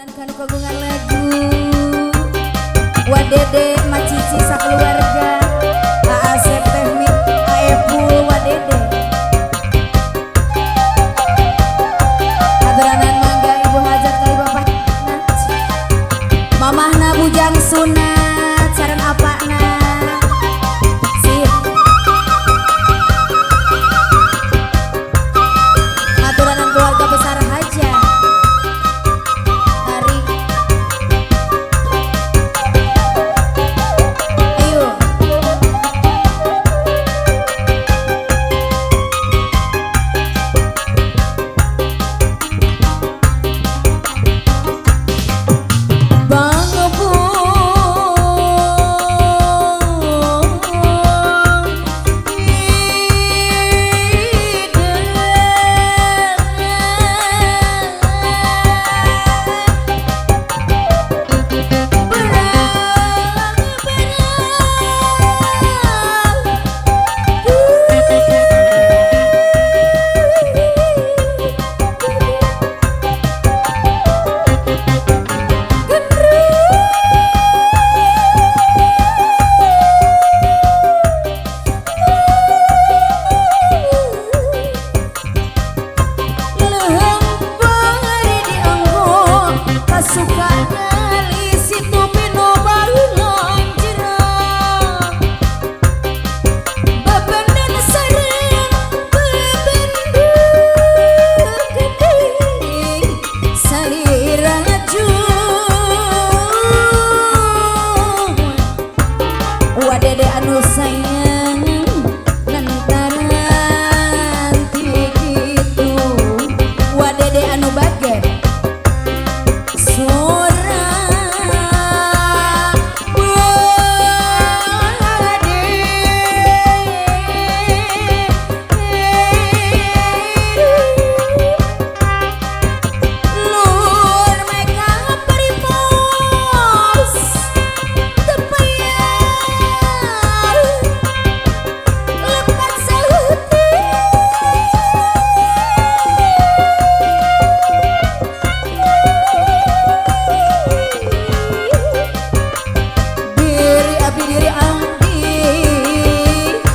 Kanu kagungan lagu Wadede Macici sakeluarga Asep Tehmik Aepul Wadede Aduranan mangga ibu hajat kali bapak mamahna bujang sunat saran apana sip aduranan keluarga besar haja Wadede anu sayang lantaran tikitu Wadede anu bager sora Wade Lur meka peripos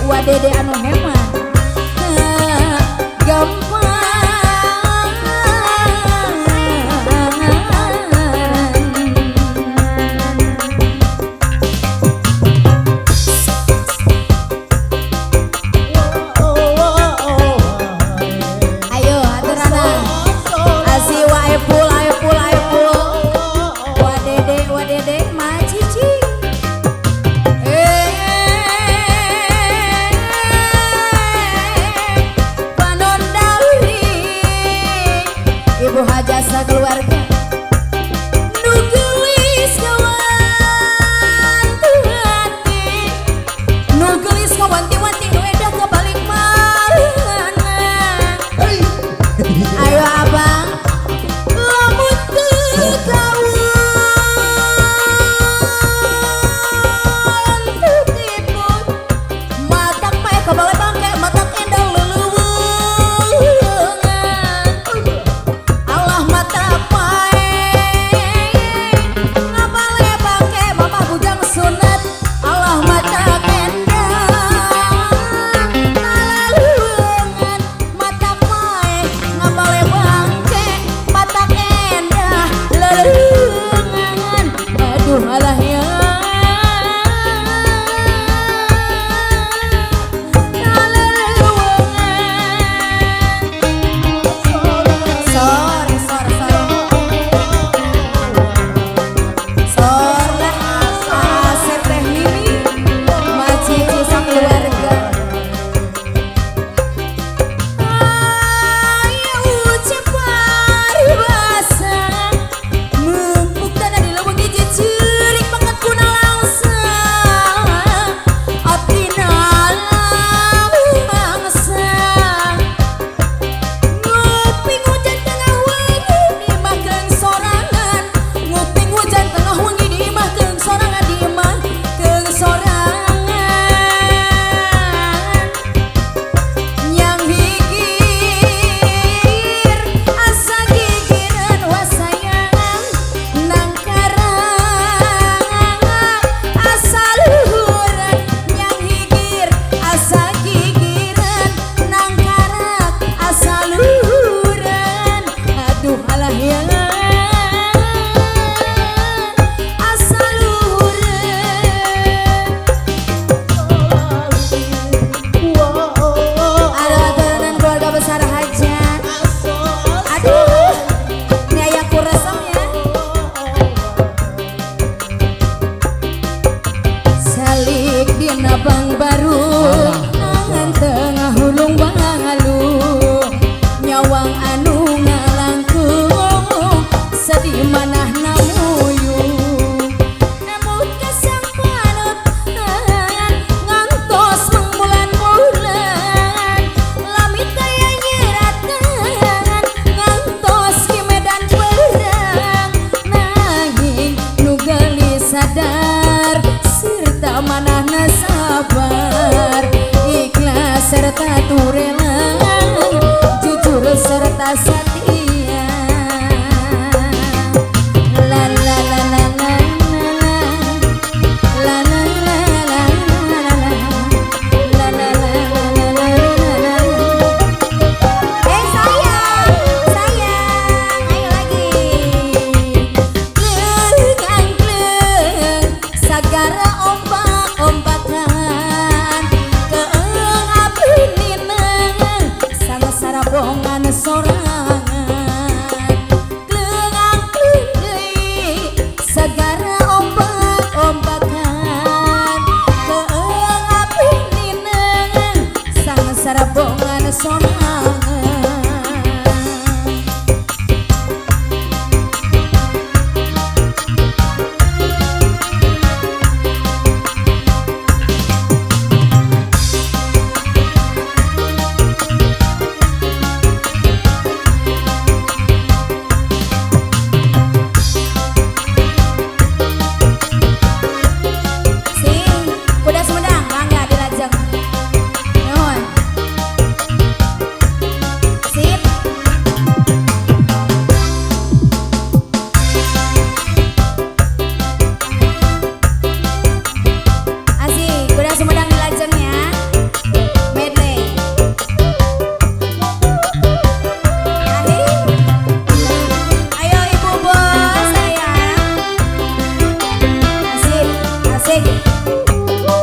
Wadede anu hemat gampang ayo aturana asi waepul wadede macici ibu hajasa keluarga nugelis kawanti nu edah kabalik mana ayo abang lamun teu kawan teu tipun matak pae kabale bangke matak endang leuleungan Allah matak pae katurela jujur serta setia. La la la la la la la la la la la la. Sayang, sayang, ayo lagi. Kleng kleng sagara ombak-ombakan keeng abinina sang sarabongan sorangan. Kleng kleng sagara ombak-ombakan keeng abinina sang sarabongan sorangan.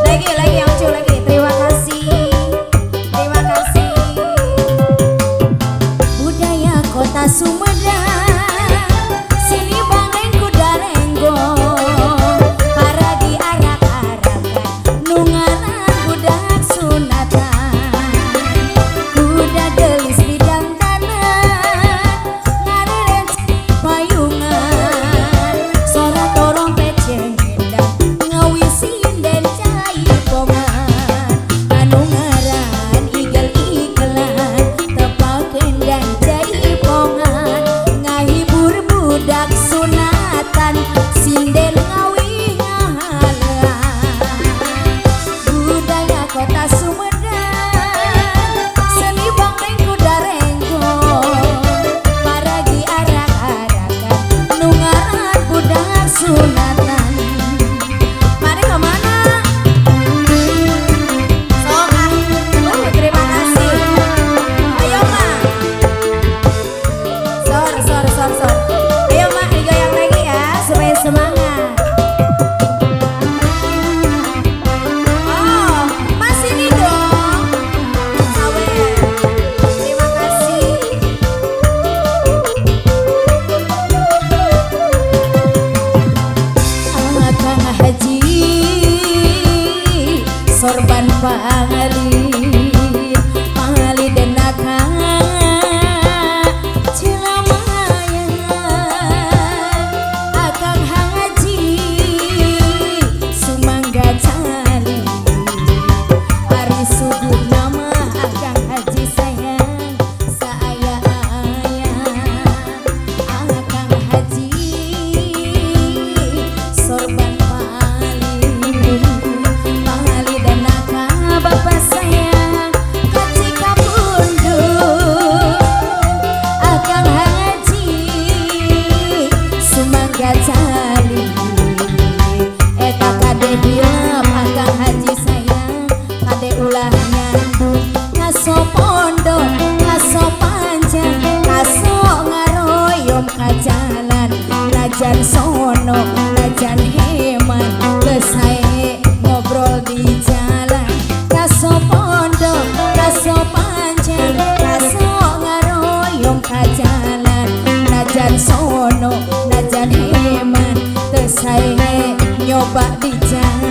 Lagi yang lucu lagi. Terima kasih, terima kasih. Budaya kota Sumedang, sini bangeng kuda renggo, para diarak-arakan nungaran budak sunatan, kuda gelis bidang tanah, ngareren payungan, sorak dorong peceng gendang, ngawisin den cai pongan, anu ngaran igel-igelan, tepakeun dan cai pongan, ngahibur budak sunatan, sinden ngawi ngahalan. Budaya kota Sumedang, seni bangeng kuda renggo, paragi arak-arakan nungaran budak sunatan. Mari kemana? Sok ah. Terima kasih. Ayo mak. Sor. Ayo mak digoyang lagi ya supaya semangat. Oh, masih nih dong. Sawer. Terima kasih. Akang Haji sorban pangalin dan akang Cilamayan. Akang Haji sumangga cali ari subuh nama Akang Haji sayang saaya-aya. Akang Haji sorban pali dan akang bapak sayang kaci kapunduk. Akang Haji sumangga cali eta kade diam. Akang Haji sayang kade ulah nyandung ngaso pondok ngaso panjang ngaso ngaroyom ka jalan lajan sono lajan heman kesae ngobrol di jalan ngaso pondok ngaso panjang ngaso ngaroyom ka jalan lajan sono lajan heman kesae nyoba di jalan.